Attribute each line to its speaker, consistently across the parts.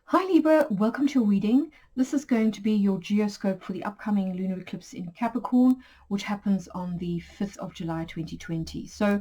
Speaker 1: Hi Libra, welcome to your reading. This is going to be your geoscope for the upcoming lunar eclipse in Capricorn, which happens on the 5th of July 2020. So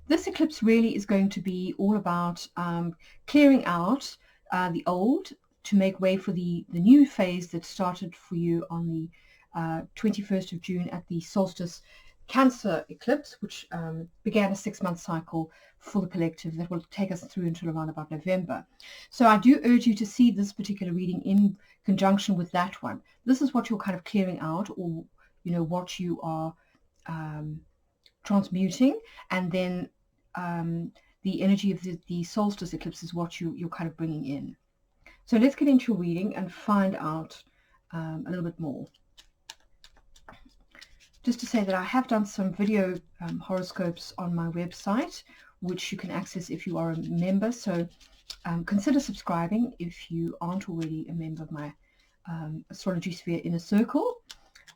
Speaker 1: this eclipse really is going to be all about clearing out the old to make way for the new phase that started for you on the 21st of June at the solstice Cancer eclipse, which began a 6-month cycle for the collective that will take us through until around about November. So I do urge you to see this particular reading in conjunction with that one. This is what you're kind of clearing out, or what you are transmuting, and then the energy of the solstice eclipse is what you're kind of bringing in. So let's get into your reading and find out a little bit more. Just to say that I have done some video horoscopes on my website, which you can access if you are a member. So consider subscribing if you aren't already a member of my Astrology Sphere Inner Circle,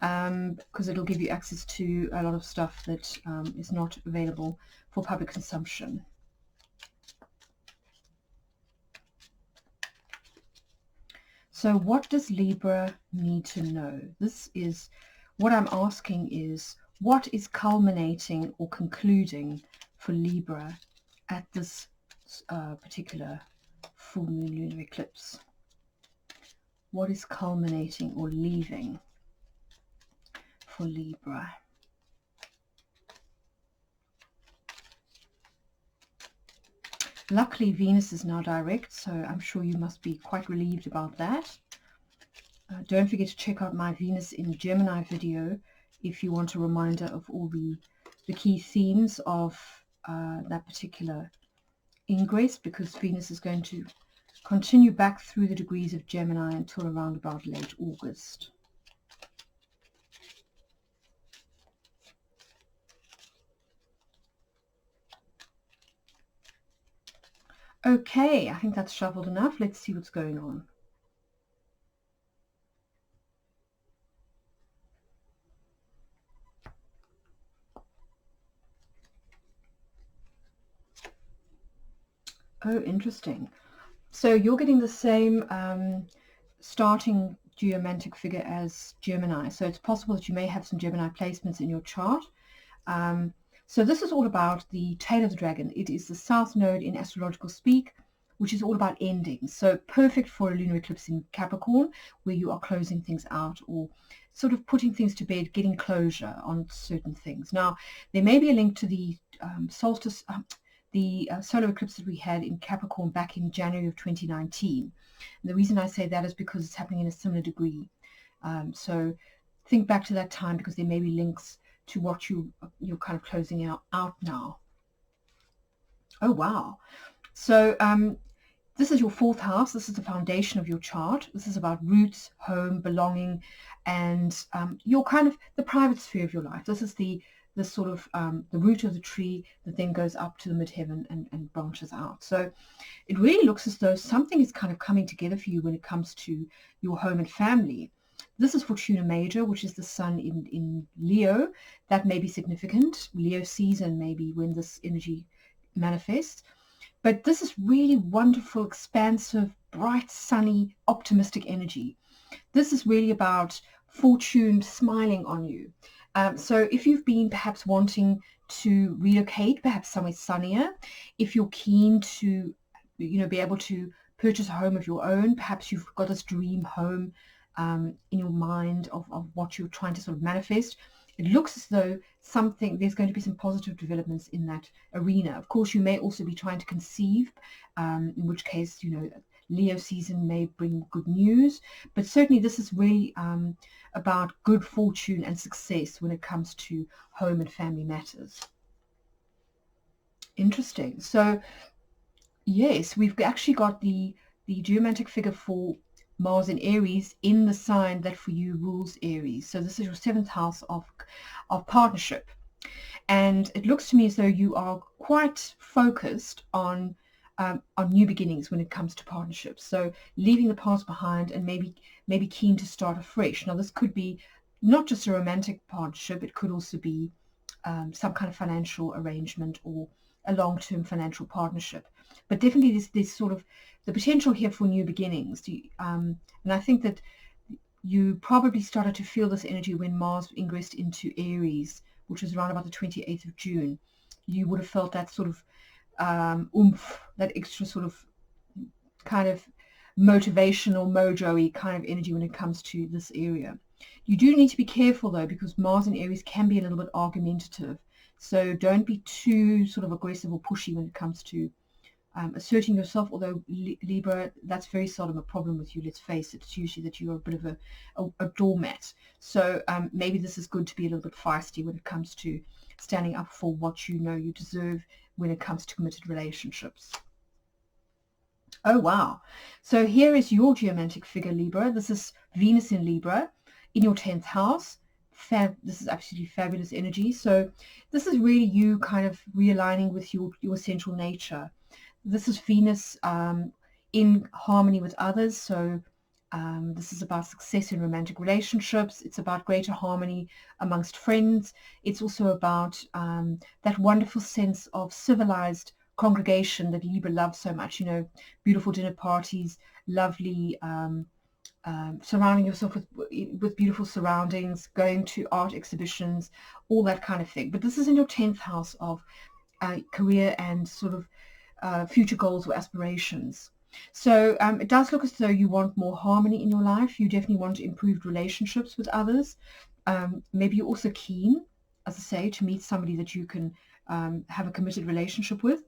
Speaker 1: because it'll give you access to a lot of stuff that is not available for public consumption. So what does Libra need to know? This is what I'm asking is, what is culminating or concluding for Libra at this particular full moon lunar eclipse? What is culminating or leaving for Libra? Luckily, Venus is now direct, so I'm sure you must be quite relieved about that. Don't forget to check out my Venus in Gemini video if you want a reminder of all the key themes of that particular ingress, because Venus is going to continue back through the degrees of Gemini until around about late August. Okay, I think that's shuffled enough. Let's see what's going on. Oh, interesting. So you're getting the same starting geomantic figure as Gemini. So it's possible that you may have some Gemini placements in your chart. So this is all about the tail of the dragon. It is the south node in astrological speak, which is all about endings. So perfect for a lunar eclipse in Capricorn, where you are closing things out or sort of putting things to bed, getting closure on certain things. Now, there may be a link to the solstice, the solar eclipse that we had in Capricorn back in January of 2019. And the reason I say that is because it's happening in a similar degree. So think back to that time, because there may be links to what you're kind of closing out now. Oh, wow. So this is your 4th house. This is the foundation of your chart. This is about roots, home, belonging, and your kind of the private sphere of your life. This is the sort of the root of the tree that then goes up to the midheaven and branches out. So it really looks as though something is kind of coming together for you when it comes to your home and family. This is Fortuna Major, which is the sun in Leo. That may be significant. Leo season maybe when this energy manifests. But this is really wonderful, expansive, bright, sunny, optimistic energy. This is really about fortune smiling on you. So if you've been perhaps wanting to relocate, perhaps somewhere sunnier, if you're keen to, be able to purchase a home of your own, perhaps you've got this dream home in your mind of what you're trying to sort of manifest, it looks as though there's going to be some positive developments in that arena. Of course, you may also be trying to conceive, in which case, Leo season may bring good news, but certainly this is really about good fortune and success when it comes to home and family matters. Interesting. So yes, we've actually got the geomantic figure for Mars in Aries in the sign that for you rules Aries. So this is your 7th house of partnership. And it looks to me as though you are quite focused on new beginnings when it comes to partnerships. So leaving the past behind and maybe keen to start afresh. Now this could be not just a romantic partnership, it could also be some kind of financial arrangement or a long-term financial partnership. but definitely there's sort of the potential here for new beginnings. And I think that you probably started to feel this energy when Mars ingressed into Aries, which was around about the 28th of June. You would have felt that sort of oomph, that extra sort of kind of motivational, mojo-y kind of energy when it comes to this area. You do need to be careful though, because Mars in Aries can be a little bit argumentative. So don't be too sort of aggressive or pushy when it comes to asserting yourself, although Libra, that's very seldom a problem with you, let's face it. It's usually that you're a bit of a doormat. So maybe this is good to be a little bit feisty when it comes to standing up for what you know you deserve when it comes to committed relationships. Oh, wow. So here is your geomantic figure, Libra. This is Venus in Libra in your 10th house. This is absolutely fabulous energy. So this is really you kind of realigning with your essential nature. This is Venus in harmony with others. So this is about success in romantic relationships. It's about greater harmony amongst friends. It's also about that wonderful sense of civilized congregation that Libra loves so much, you know, beautiful dinner parties, lovely surrounding yourself with beautiful surroundings, going to art exhibitions, all that kind of thing. But this is in your 10th house of career and sort of future goals or aspirations. So it does look as though you want more harmony in your life. You definitely want improved relationships with others. Maybe you're also keen, as I say, to meet somebody that you can have a committed relationship with.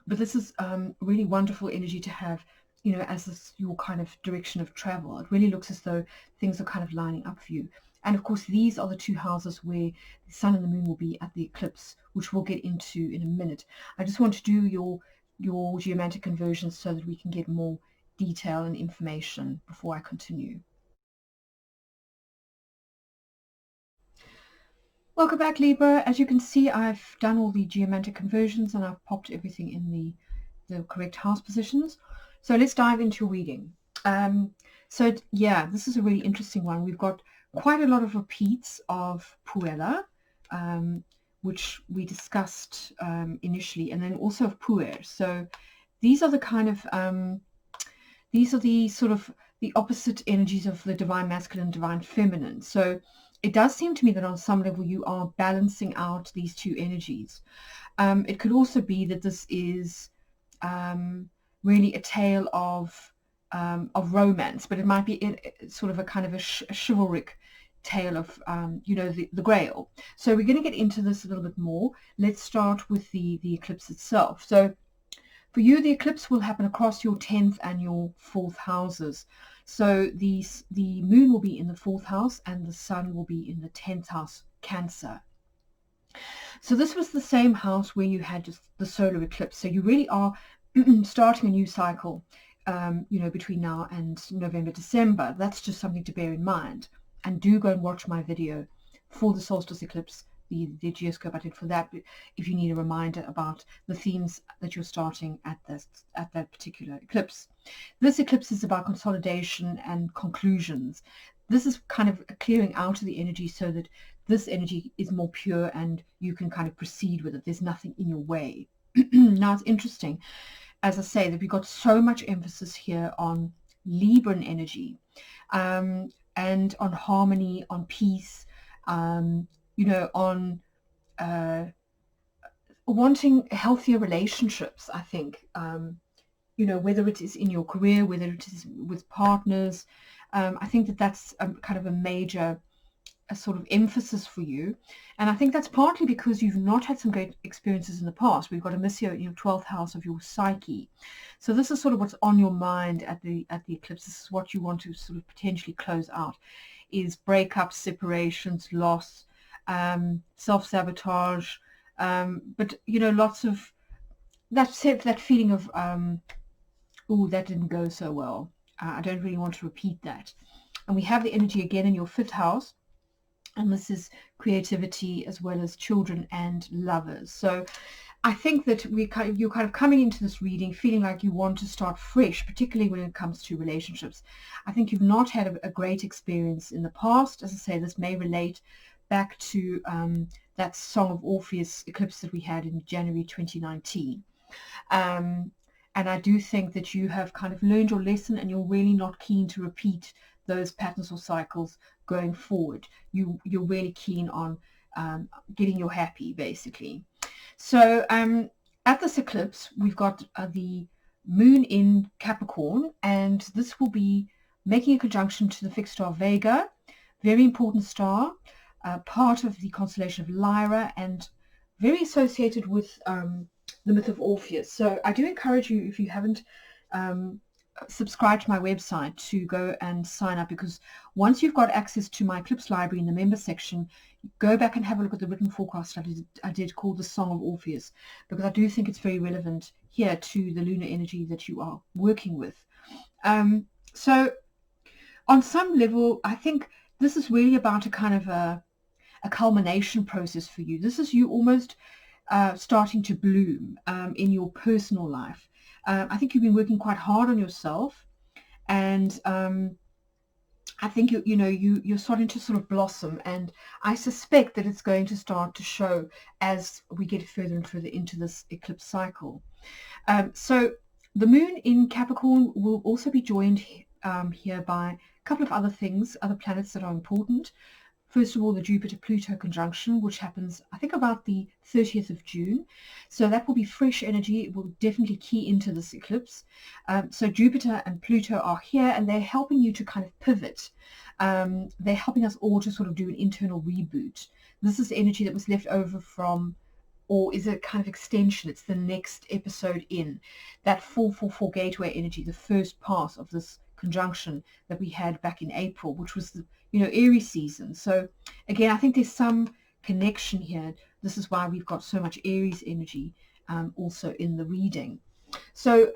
Speaker 1: But this is really wonderful energy to have, you know, as your kind of direction of travel. It really looks as though things are kind of lining up for you. And of course, these are the two houses where the sun and the moon will be at the eclipse, which we'll get into in a minute. I just want to do your geomantic conversions so that we can get more detail and information before I continue. Welcome back, Libra. As you can see, I've done all the geomantic conversions and I've popped everything in the correct house positions. So let's dive into your reading. Yeah, this is a really interesting one. We've got quite a lot of repeats of Puella, which we discussed initially, and then also of Puer. So these are the kind of, these are the sort of the opposite energies of the divine masculine, divine feminine. So it does seem to me that on some level you are balancing out these two energies. It could also be that this is really a tale of romance, but it might be sort of a kind of a chivalric tale of, you know, the Grail. So we're going to get into this a little bit more. Let's start with the eclipse itself. So for you, the eclipse will happen across your 10th and your 4th houses. So the moon will be in the 4th house and the sun will be in the 10th house, Cancer. So this was the same house where you had just the solar eclipse. So you really are starting a new cycle, you know, between now and November, December. That's just something to bear in mind. And do go and watch my video for the solstice eclipse, the geoscope I did for that, if you need a reminder about the themes that you're starting at that particular eclipse. This eclipse is about consolidation and conclusions. This is kind of a clearing out of the energy so that this energy is more pure and you can kind of proceed with it. There's nothing in your way. Now it's interesting, as I say, that we've got so much emphasis here on Libran energy and on harmony, on peace, you know, on wanting healthier relationships, I think, you know, whether it is in your career, whether it is with partners. I think that that's kind of a major sort of emphasis for you. And I think that's partly because you've not had some great experiences in the past. We've got a Missio in your 12th house of your psyche. So this is sort of what's on your mind at the eclipse. This is what you want to sort of potentially close out, is breakups, separations, loss, self-sabotage, but, you know, lots of that feeling of, oh, that didn't go so well. I don't really want to repeat that. And we have the energy again in your 5th house. And this is creativity as well as children and lovers. So I think that you're kind of coming into this reading feeling like you want to start fresh, particularly when it comes to relationships. I think you've not had a great experience in the past. As I say, this may relate back to that Song of Orpheus eclipse that we had in January 2019. And I do think that you have kind of learned your lesson, and you're really not keen to repeat those patterns or cycles going forward. You're really keen on getting your happy, basically. So at this eclipse, we've got the moon in Capricorn, and this will be making a conjunction to the fixed star Vega, very important star, part of the constellation of Lyra, and very associated with the myth of Orpheus. So I do encourage you, if you haven't subscribed to my website, to go and sign up, because once you've got access to my eclipse library in the member section, go back and have a look at the written forecast I did called The Song of Orpheus, because I do think it's very relevant here to the lunar energy that you are working with. So on some level, I think this is really about a kind of a culmination process for you. This is you almost starting to bloom in your personal life. I think you've been working quite hard on yourself, and I think you're starting to sort of blossom, and I suspect that it's going to start to show as we get further and further into this eclipse cycle. So the moon in Capricorn will also be joined here by a couple of other things, other planets that are important. First of all, the Jupiter-Pluto conjunction, which happens, I think, about the 30th of June. So that will be fresh energy. It will definitely key into this eclipse. So Jupiter and Pluto are here, and they're helping you to kind of pivot. They're helping us all to sort of do an internal reboot. This is energy that was left over from, or is a kind of extension. It's the next episode in that 444 gateway energy, the first part of this conjunction that we had back in April, which was the Aries season. So again, I think there's some connection here. This is why we've got so much Aries energy also in the reading. So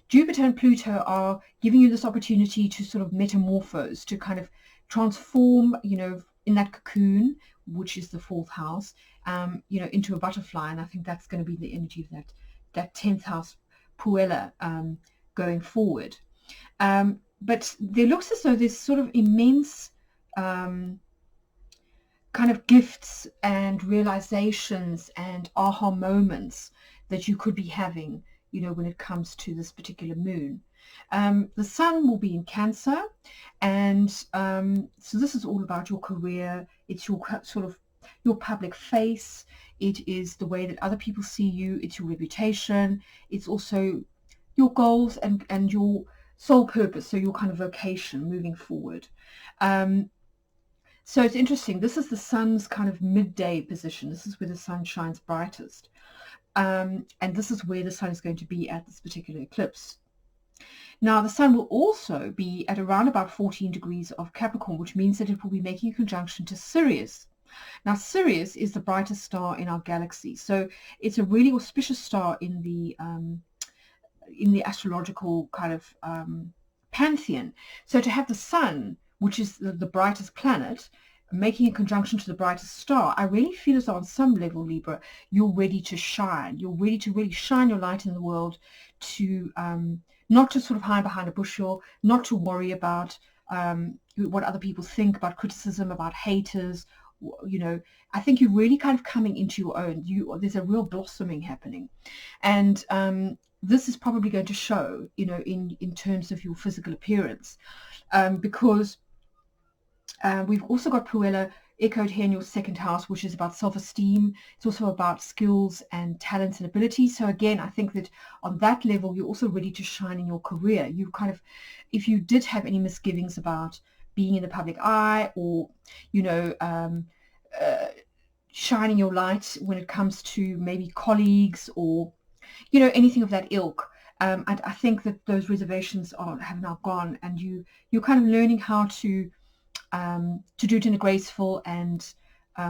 Speaker 1: Jupiter and Pluto are giving you this opportunity to sort of metamorphose, to kind of transform, in that cocoon, which is the fourth house, into a butterfly. And I think that's going to be the energy of that 10th house Puella going forward. But there looks as though there's sort of immense kind of gifts and realizations and aha moments that you could be having, when it comes to this particular moon. The sun will be in Cancer, and so this is all about your career. It's your sort of your public face. It is the way that other people see you. It's your reputation. It's also your goals and your soul purpose, so your kind of vocation moving forward. So it's interesting. This is the sun's kind of midday position. This is where the sun shines brightest. And this is where the sun is going to be at this particular eclipse. Now, the sun will also be at around about 14 degrees of Capricorn, which means that it will be making a conjunction to Sirius. Now, Sirius is the brightest star in our galaxy. So it's a really auspicious star in the astrological kind of pantheon. So to have the sun, which is the brightest planet, making a conjunction to the brightest star, I really feel as though on some level, Libra, you're ready to shine. You're ready to really shine your light in the world, to not to sort of hide behind a bushel, not to worry about what other people think, about criticism, about haters. I think you're really kind of coming into your own. There's a real blossoming happening. And this is probably going to show, in terms of your physical appearance, because we've also got Puella echoed here in your second house, which is about self-esteem. It's also about skills and talents and abilities. So again, I think that on that level, you're also ready to shine in your career. You kind of, if you did have any misgivings about being in the public eye, or, shining your light when it comes to maybe colleagues, or, anything of that ilk, I think that those reservations have now gone, and you're kind of learning how to do it in a graceful and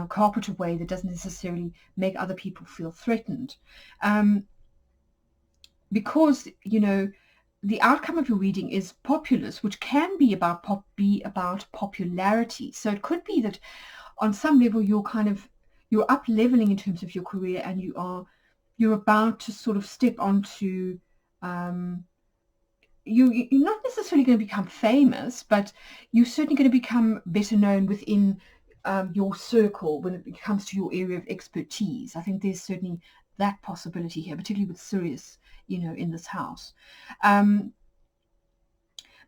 Speaker 1: cooperative way that doesn't necessarily make other people feel threatened. Because, the outcome of your reading is populous, which can be about popularity. So it could be that on some level you're up leveling in terms of your career, and you're about to sort of step onto you're not necessarily going to become famous, but you're certainly going to become better known within your circle when it comes to your area of expertise. I think there's certainly that possibility here, particularly with Sirius, in this house.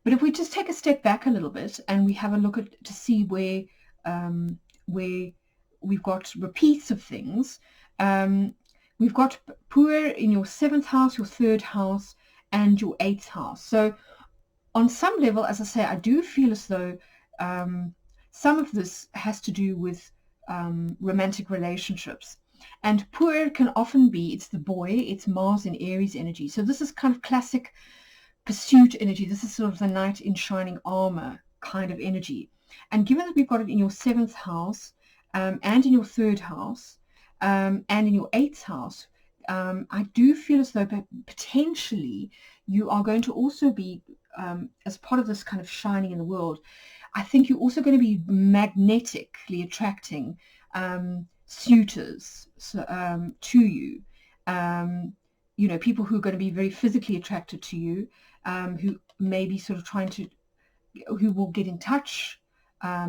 Speaker 1: But if we just take a step back a little bit and we have a look to see where we've got repeats of things, we've got Pur in your 7th house, your 3rd house, and your 8th house. So on some level, as I say, I do feel as though some of this has to do with romantic relationships. And Pur can often be, it's the boy, it's Mars in Aries energy. So this is kind of classic pursuit energy. This is sort of the knight in shining armor kind of energy. And given that we've got it in your 7th house and in your 3rd house and in your 8th house, I do feel as though potentially you are going to also be, as part of this kind of shining in the world, I think you're also going to be magnetically attracting suitors to you. People who are going to be very physically attracted to you, who may be sort of who will get in touch.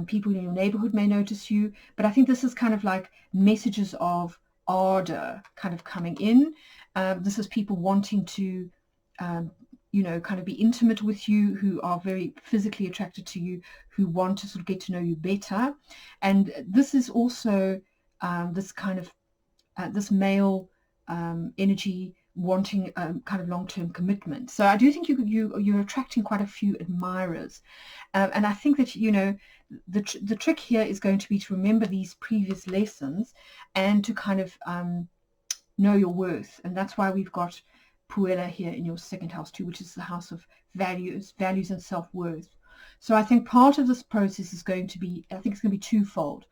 Speaker 1: People in your neighborhood may notice you. But I think this is kind of like messages of ardor kind of coming in. This is people wanting to, kind of be intimate with you, who are very physically attracted to you, who want to sort of get to know you better. And this is also this kind of, this male energy wanting kind of long-term commitment. So I do think you're attracting quite a few admirers, and I think that the trick here is going to be to remember these previous lessons and to kind of know your worth. And that's why we've got Puella here in your 2nd house too, which is the house of values and self-worth. So I think part of this process is going to be, I think it's going to be twofold.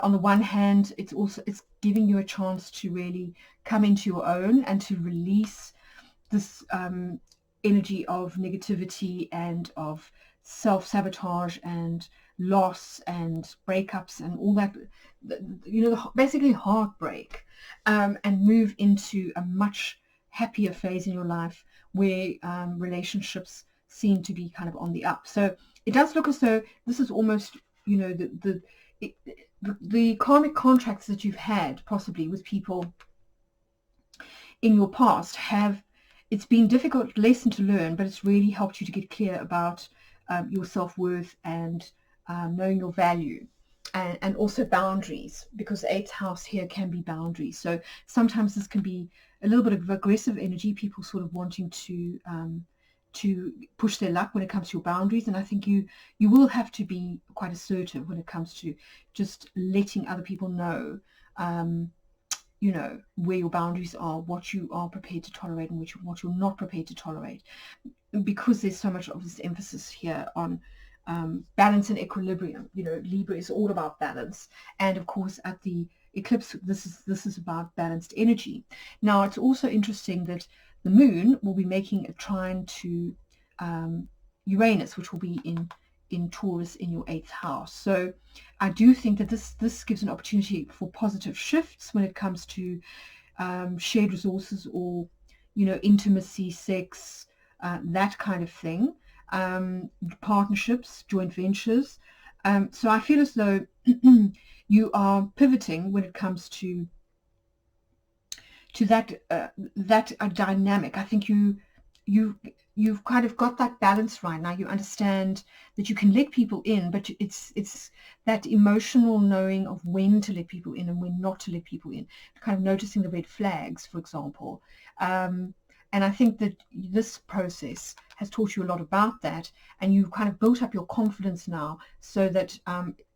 Speaker 1: On the one hand, it's giving you a chance to really come into your own and to release this energy of negativity and of self-sabotage and loss and breakups and all that, basically heartbreak, and move into a much happier phase in your life where relationships seem to be kind of on the up. So it does look as though this is almost, the karmic contracts that you've had possibly with people in your past it's been a difficult lesson to learn, but it's really helped you to get clear about your self-worth and knowing your value, and also boundaries, because the 8th house here can be boundaries. So sometimes this can be a little bit of aggressive energy, people sort of wanting to push their luck when it comes to your boundaries. And I think you will have to be quite assertive when it comes to just letting other people know, where your boundaries are, what you are prepared to tolerate and what you're not prepared to tolerate, because there's so much of this emphasis here on balance and equilibrium. Libra is all about balance, and of course at the eclipse this is about balanced energy. Now it's also interesting that the moon will be making a trine to Uranus, which will be in Taurus in your 8th house. So I do think that this gives an opportunity for positive shifts when it comes to shared resources, or intimacy, sex, that kind of thing, partnerships, joint ventures. So I feel as though you are pivoting when it comes to that dynamic. I think you've kind of got that balance right now. You understand that you can let people in, but it's that emotional knowing of when to let people in and when not to let people in, kind of noticing the red flags, for example. And I think that this process has taught you a lot about that, and you've kind of built up your confidence now, so that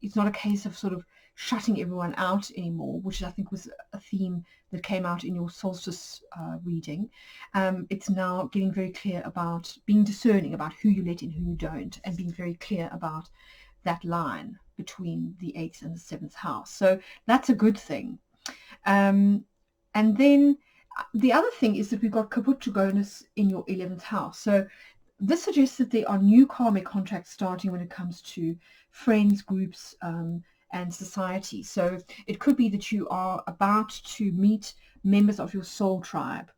Speaker 1: it's not a case of sort of shutting everyone out anymore, which I think was a theme that came out in your solstice reading. It's now getting very clear about being discerning about who you let in, who you don't, and being very clear about that line between the 8th and the 7th house. So that's a good thing. And then the other thing is that we've got Capricorn in your 11th house. So this suggests that there are new karmic contracts starting when it comes to friends, groups, and society. So it could be that you are about to meet members of your soul tribe,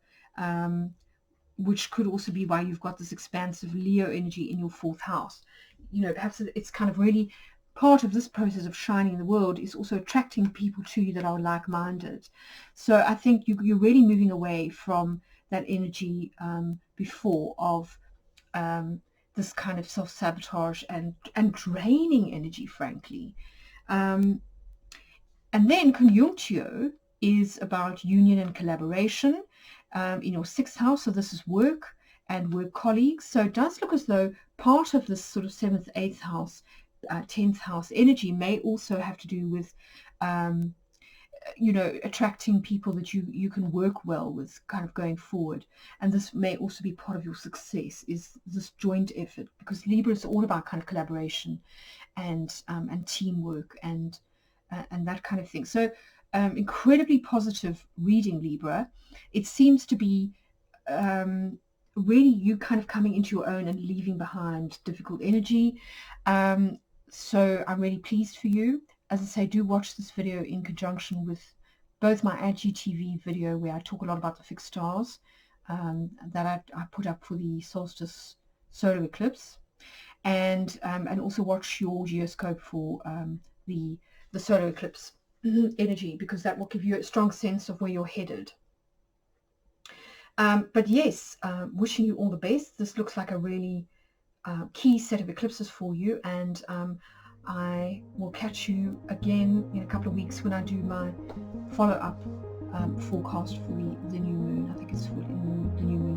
Speaker 1: which could also be why you've got this expansive Leo energy in your 4th house. Perhaps it's kind of really part of this process of shining in the world is also attracting people to you that are like-minded. So I think you're really moving away from that energy before of this kind of self-sabotage and draining energy, frankly. And then conjunctio is about union and collaboration in your 6th house. So this is work and work colleagues. So it does look as though part of this sort of 7th, 8th house, 10th house energy may also have to do with attracting people that you can work well with kind of going forward. And this may also be part of your success, is this joint effort, because Libra is all about kind of collaboration and teamwork and that kind of thing. So incredibly positive reading, Libra. It seems to be really you kind of coming into your own and leaving behind difficult energy. So I'm really pleased for you. As I say, do watch this video in conjunction with both my IGTV video, where I talk a lot about the fixed stars that I put up for the solstice solar eclipse, and also watch your geoscope for the solar eclipse energy, because that will give you a strong sense of where you're headed. But yes, wishing you all the best. This looks like a really key set of eclipses for you, and I will catch you again in a couple of weeks when I do my follow-up forecast for the new moon. I think it's for the new moon